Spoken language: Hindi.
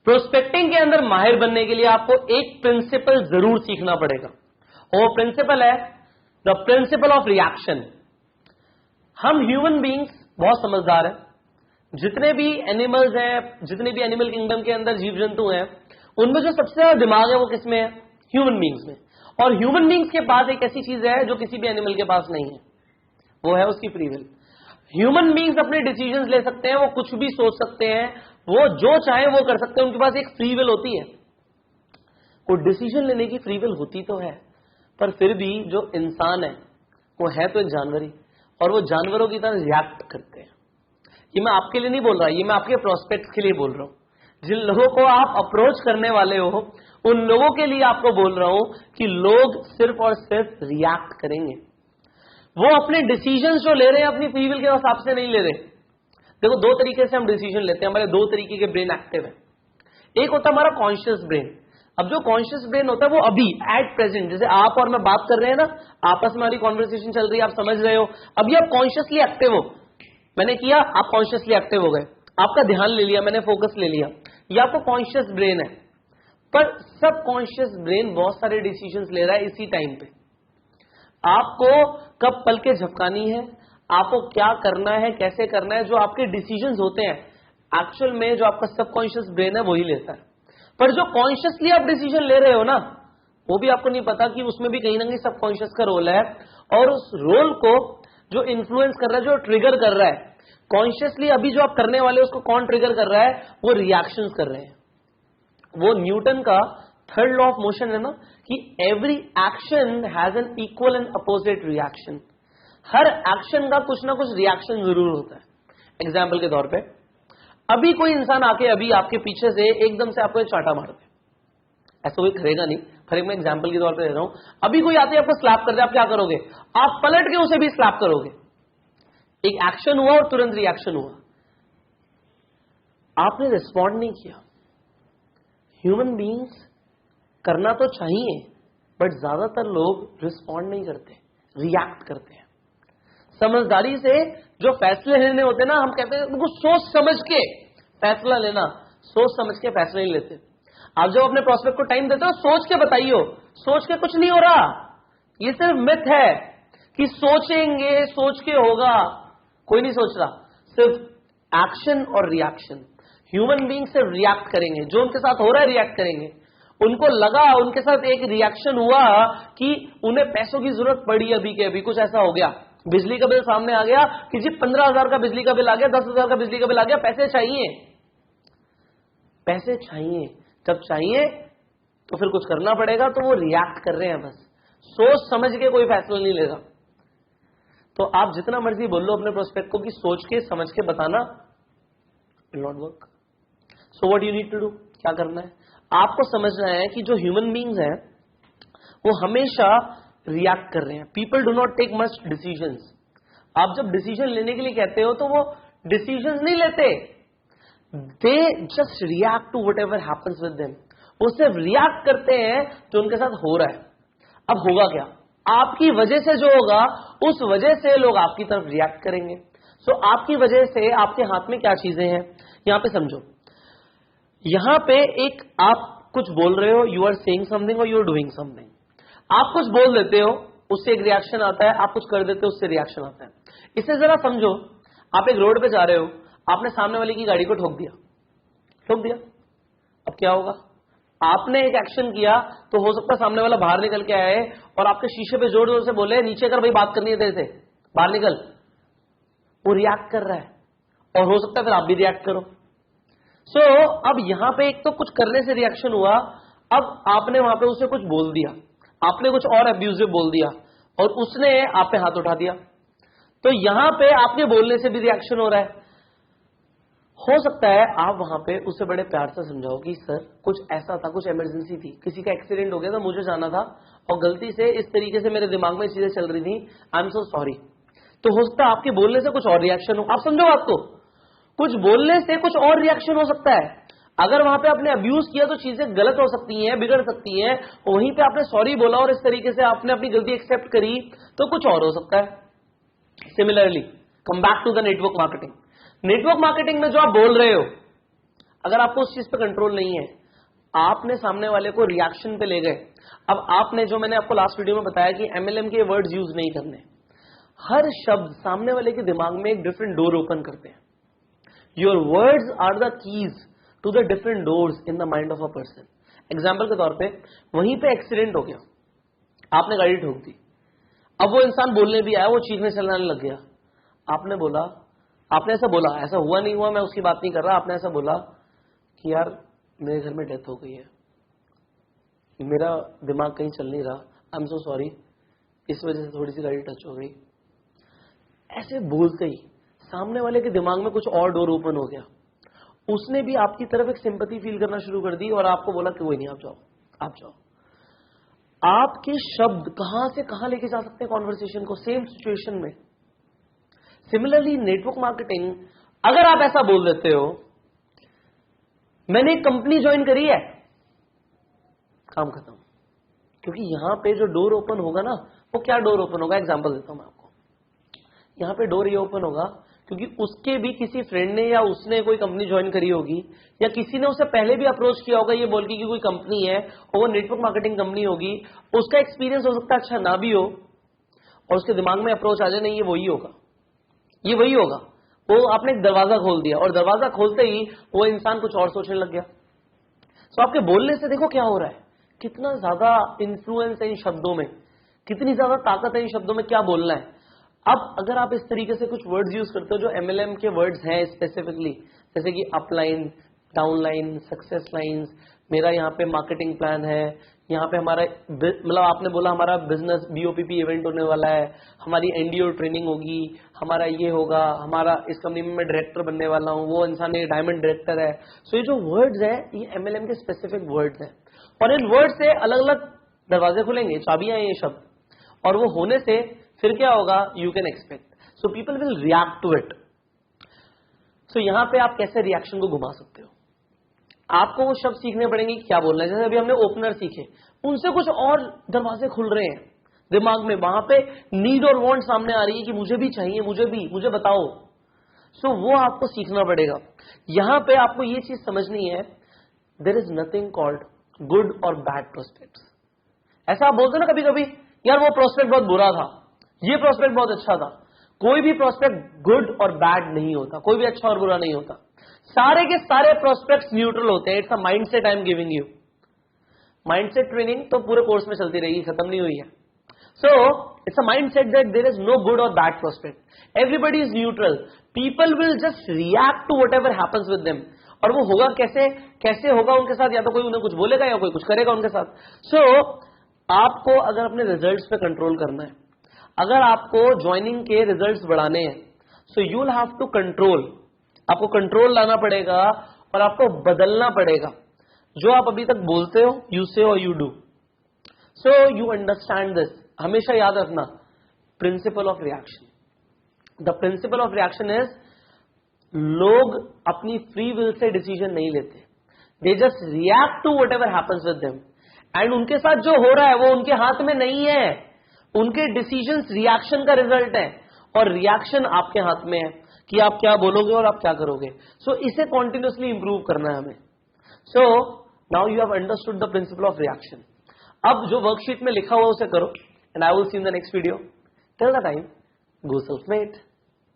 प्रोस्पेक्टिंग के अंदर माहिर बनने के लिए आपको एक प्रिंसिपल जरूर सीखना पड़ेगा, और वो प्रिंसिपल है द प्रिंसिपल ऑफ रिएक्शन। हम ह्यूमन बींग्स बहुत समझदार हैं, जितने भी एनिमल्स हैं, जितने भी एनिमल किंगडम के अंदर जीव जंतु हैं, उनमें जो सबसे ज्यादा दिमाग है वो किसमें है? ह्यूमन बींग्स में। और ह्यूमन बींग्स के पास एक ऐसी चीज है जो किसी भी एनिमल के पास नहीं है, वो है उसकी फ्री विल। ह्यूमन बींग्स अपने डिसीजंस ले सकते हैं, वो कुछ भी सोच सकते हैं, वो जो चाहे वो कर सकते हैं, उनके पास एक फ्री विल होती है। वो डिसीजन लेने की फ्री विल होती तो है, पर फिर भी जो इंसान है वो है तो एक जानवर ही, और वो जानवरों की तरह रिएक्ट करते हैं। ये मैं आपके लिए नहीं बोल रहा, ये मैं आपके प्रोस्पेक्ट के लिए बोल रहा हूं। जिन लोगों को आप अप्रोच करने वाले हो उन लोगों के लिए आपको बोल रहा हूं कि लोग सिर्फ और सिर्फ रिएक्ट करेंगे। वो अपने डिसीजन जो ले रहे हैं अपनी फ्री विल के हिसाब से नहीं ले रहे। देखो, दो तरीके से हम डिसीजन लेते हैं, हमारे दो तरीके के ब्रेन एक्टिव है। एक होता है हमारा कॉन्शियस ब्रेन। अब जो कॉन्शियस ब्रेन होता है वो अभी एट प्रेजेंट, जैसे आप और मैं बात कर रहे हैं ना, आपस में हमारी कॉन्वर्सेशन चल रही है, आप समझ रहे हो, अभी आप कॉन्शियसली एक्टिव हो। मैंने किया, आप कॉन्शियसली एक्टिव हो गए, आपका ध्यान ले लिया मैंने, फोकस ले लिया, ये आपको कॉन्शियस ब्रेन है। पर सब कॉन्शियस ब्रेन बहुत सारे डिसीजंस ले रहा है इसी टाइम पे। आपको कब पलकें झपकानी है, आपको क्या करना है, कैसे करना है, जो आपके डिसीजंस होते हैं एक्चुअल में जो आपका सबकॉन्शियस ब्रेन है वही लेता है। पर जो कॉन्शियसली आप डिसीजन ले रहे हो ना, वो भी आपको नहीं पता कि उसमें भी कहीं ना कहीं सबकॉन्शियस का रोल है, और उस रोल को जो इन्फ्लुएंस कर रहा है, जो ट्रिगर कर रहा है, कॉन्शियसली अभी जो आप करने वाले उसको कौन ट्रिगर कर रहा है? वो रिएक्शंस कर रहे हैं। वो न्यूटन का थर्ड लॉ ऑफ मोशन है ना, कि every action has an equal and opposite reaction. Her action का कुछ ना कुछ रिएक्शन जरूर होता है। एग्जाम्पल के तौर पे, अभी कोई इंसान आके अभी आपके पीछे से एकदम से आपको एक चांटा मार दे, ऐसा कोई करेगा नहीं, फिर एक मैं एग्जाम्पल के तौर पे दे रहा हूं। अभी कोई आते आपको स्लैप कर दे, आप क्या करोगे? आप पलट के उसे भी स्लैप करोगे। एक एक्शन हुआ और तुरंत रिएक्शन हुआ, आपने रिस्पॉन्ड नहीं किया। ह्यूमन बीइंग्स करना तो चाहिए, बट ज्यादातर लोग रिस्पॉन्ड नहीं करते, रिएक्ट करते हैं। समझदारी से जो फैसले लेने होते हैं ना, हम कहते हैं उनको सोच समझ के फैसला लेना, सोच समझ के फैसले नहीं लेते। आप जब अपने प्रोस्पेक्ट को टाइम देते हो, सोच के बताइए, सोच के कुछ नहीं हो रहा। ये सिर्फ मिथ है कि सोचेंगे, सोच के होगा, कोई नहीं सोच रहा। सिर्फ एक्शन और रिएक्शन। ह्यूमन बीइंग सिर्फ रिएक्ट करेंगे, जो उनके साथ हो रहा है रिएक्ट करेंगे। उनको लगा, उनके साथ एक रिएक्शन हुआ कि उन्हें पैसों की जरूरत पड़ी, अभी के अभी कुछ ऐसा हो गया, बिजली का बिल सामने आ गया कि जी 15,000 का बिजली का बिल आ गया, 10,000 का बिजली का बिल आ गया, पैसे चाहिए। पैसे चाहिए, जब चाहिए तो फिर कुछ करना पड़ेगा, तो वो रिएक्ट कर रहे हैं बस, सोच समझ के कोई फैसला नहीं लेगा। तो आप जितना मर्जी बोल लो अपने प्रोस्पेक्ट को कि सोच के समझ के बताना, will not work. So what you need to do, क्या करना है? आपको समझना है कि जो ह्यूमन बीइंग्स हैं वो हमेशा रिएक्ट कर रहे हैं। People do not take much decisions. आप जब डिसीजन लेने के लिए कहते हो तो वो डिसीजंस नहीं लेते, they just react to whatever happens with them. वो सिर्फ रिएक्ट करते हैं जो उनके साथ हो रहा है। अब होगा क्या? आपकी वजह से जो होगा, उस वजह से लोग आपकी तरफ रिएक्ट करेंगे। सो आपकी वजह से आपके हाथ में क्या चीजें हैं, यहां पे समझो। यहां पे एक आप कुछ बोल रहे हो, यू आर सेइंग समथिंग और यू आर डूइंग समथिंग। आप कुछ बोल देते हो, उससे एक रिएक्शन आता है, आप कुछ कर देते हो, उससे रिएक्शन आता है। इसे जरा समझो, आप एक रोड पे जा रहे हो, आपने सामने वाले की गाड़ी को ठोक दिया, अब क्या होगा? आपने एक एक्शन किया तो हो सकता है सामने वाला बाहर निकल के आए और आपके शीशे पे जोर जोर से बोले, नीचे कर भाई, बात करनी है तेरे से, बाहर निकल। वो रिएक्ट कर रहा है, और हो सकता है फिर आप भी रिएक्ट करो। सो अब यहां पे एक तो कुछ करने से रिएक्शन हुआ, अब आपने वहां पे उसे कुछ बोल दिया, आपने कुछ और अब्यूजिव बोल दिया, और उसने आप पे हाथ उठा दिया, तो यहां पे आपके बोलने से भी रिएक्शन हो रहा है। हो सकता है आप वहां पे उसे बड़े प्यार से समझाओ कि सर कुछ ऐसा था, कुछ इमरजेंसी थी, किसी का एक्सीडेंट हो गया था, मुझे जाना था, और गलती से इस तरीके से मेरे दिमाग में चीजें चल रही थी, आई एम सो सॉरी। तो हो सकता है आपके बोलने से कुछ और रिएक्शन हो, आप समझो बात को, कुछ बोलने से कुछ और रिएक्शन हो सकता है। अगर वहां पे आपने अब्यूज किया तो चीजें गलत हो सकती हैं, बिगड़ सकती हैं, वहीं पे आपने सॉरी बोला और इस तरीके से आपने अपनी गलती एक्सेप्ट करी तो कुछ और हो सकता है। Similarly come back to the network marketing. Network marketing में जो आप बोल रहे हो, अगर आपको उस चीज पे कंट्रोल नहीं है, आपने सामने वाले को रिएक्शन पे ले गए। अब आपने, जो मैंने आपको लास्ट वीडियो में बताया कि एमएलएम के वर्ड्स यूज नहीं करने, हर शब्द सामने वाले के दिमाग में एक डिफरेंट डोर ओपन करते हैं। Your words are the keys to the different doors in the mind of a person. Example के तौर पे, वहीं पे एक्सीडेंट हो गया, आपने गाड़ी ठोक दी, अब वो इंसान बोलने भी आया, वो चीखने चलाने लग गया। आपने ऐसा बोला, ऐसा हुआ नहीं हुआ मैं उसकी बात नहीं कर रहा, आपने ऐसा बोला कि यार मेरे घर में डेथ हो गई है, मेरा दिमाग कहीं चल नहीं रहा, आई एम सो सॉरी, इस वजह से थोड़ी सी गाड़ी टच हो गई। ऐसे बोलते ही सामने वाले के दिमाग में कुछ और डोर ओपन हो गया, उसने भी आपकी तरफ एक सिंपैथी फील करना शुरू कर दी और आपको बोला कि कोई नहीं, आप जाओ। आपके शब्द कहां से कहां लेके जा सकते हैं कॉन्वर्सेशन को, सेम सिचुएशन में। सिमिलरली नेटवर्क मार्केटिंग, अगर आप ऐसा बोल देते हो, मैंने एक कंपनी ज्वाइन करी है, काम खत्म। क्योंकि यहां पे जो डोर ओपन होगा ना, वो क्या डोर ओपन होगा, एग्जांपल देता हूं मैं आपको। यहां पे डोर ये ओपन होगा क्योंकि उसके भी किसी फ्रेंड ने या उसने कोई कंपनी ज्वाइन करी होगी, या किसी ने उसे पहले भी अप्रोच किया होगा ये बोल के कि कोई कंपनी है और वो नेटवर्क मार्केटिंग कंपनी होगी, उसका एक्सपीरियंस हो सकता है अच्छा ना भी हो, और उसके दिमाग में अप्रोच आ जाए नहीं, ये वही होगा। वो आपने एक दरवाजा खोल दिया, और दरवाजा खोलते ही वो इंसान कुछ और सोचने लग गया। तो आपके बोलने से देखो क्या हो रहा है, कितना ज्यादा इंफ्लुएंस है इन शब्दों में, कितनी ज्यादा ताकत है इन शब्दों में, क्या बोलना है। अब अगर आप इस तरीके से कुछ वर्ड्स यूज करते हो जो एमएलएम के वर्ड्स हैं स्पेसिफिकली, जैसे कि अपलाइन, डाउनलाइन, सक्सेस लाइंस, मेरा यहाँ पे मार्केटिंग प्लान है, यहाँ पे हमारा मतलब आपने बोला हमारा बिजनेस बीओपीपी इवेंट होने वाला है, हमारी एनडीओ ट्रेनिंग होगी, हमारा ये होगा, हमारा इस कंपनी में मैं डायरेक्टर बनने वाला हूँ, वो इंसान ये डायमंड डायरेक्टर है। सो ये जो वर्ड्स है ये एमएलएम के स्पेसिफिक वर्ड्स हैं, और इन वर्ड से अलग अलग दरवाजे खुलेंगे, चाबियां हैं ये शब्द, और वो होने से फिर क्या होगा, you can expect, so people will react to it. So यहां पे आप कैसे रिएक्शन को घुमा सकते हो, आपको वो शब्द सीखने पड़ेंगे कि क्या बोलना है। जैसे अभी हमने ओपनर सीखे, उनसे कुछ और दरवाजे खुल रहे हैं दिमाग में, वहां पे नीड और वांट सामने आ रही है कि मुझे भी चाहिए, मुझे बताओ। सो वो आपको सीखना पड़ेगा। यहां पे आपको ये चीज समझनी है, there is nothing called good और बैड प्रोस्पेक्ट्स। ऐसा आप बोलते ना कभी कभी, यार वो प्रोस्पेक्ट बहुत बुरा था, ये प्रोस्पेक्ट बहुत अच्छा था। कोई भी प्रोस्पेक्ट गुड और बैड नहीं होता, कोई भी अच्छा और बुरा नहीं होता, सारे के सारे प्रोस्पेक्ट्स न्यूट्रल होते हैं। It's a mindset I am giving you. Mindset training तो पूरे कोर्स में चलती रहेगी, खत्म नहीं हुई है। So it's a mindset that there is no good और bad prospect, everybody is neutral, people will just react to whatever happens with them. और वो होगा कैसे होगा उनके साथ, या तो कोई उन्हें कुछ बोलेगा या कोई कुछ करेगा उनके साथ। सो आपको अगर अपने रिजल्ट्स पे कंट्रोल करना है, अगर आपको ज्वाइनिंग के रिजल्ट्स बढ़ाने हैं, so you will have to control, आपको कंट्रोल लाना पड़ेगा और आपको बदलना पड़ेगा जो आप अभी तक बोलते हो, यू से और you do. So you understand this, हमेशा याद रखना principle of reaction. The principle of reaction is, लोग अपनी फ्री विल से डिसीजन नहीं लेते, they just react to whatever happens with them, and उनके साथ जो हो रहा है वो उनके हाथ में नहीं है, उनके डिसीजंस रिएक्शन का रिजल्ट है, और रिएक्शन आपके हाथ में है कि आप क्या बोलोगे और आप क्या करोगे। सो इसे कॉन्टिन्यूसली इंप्रूव करना है हमें। So now you have understood the principle of reaction. अब जो वर्कशीट में लिखा हुआ उसे करो, and I will see in the next video. Till the time, go self made.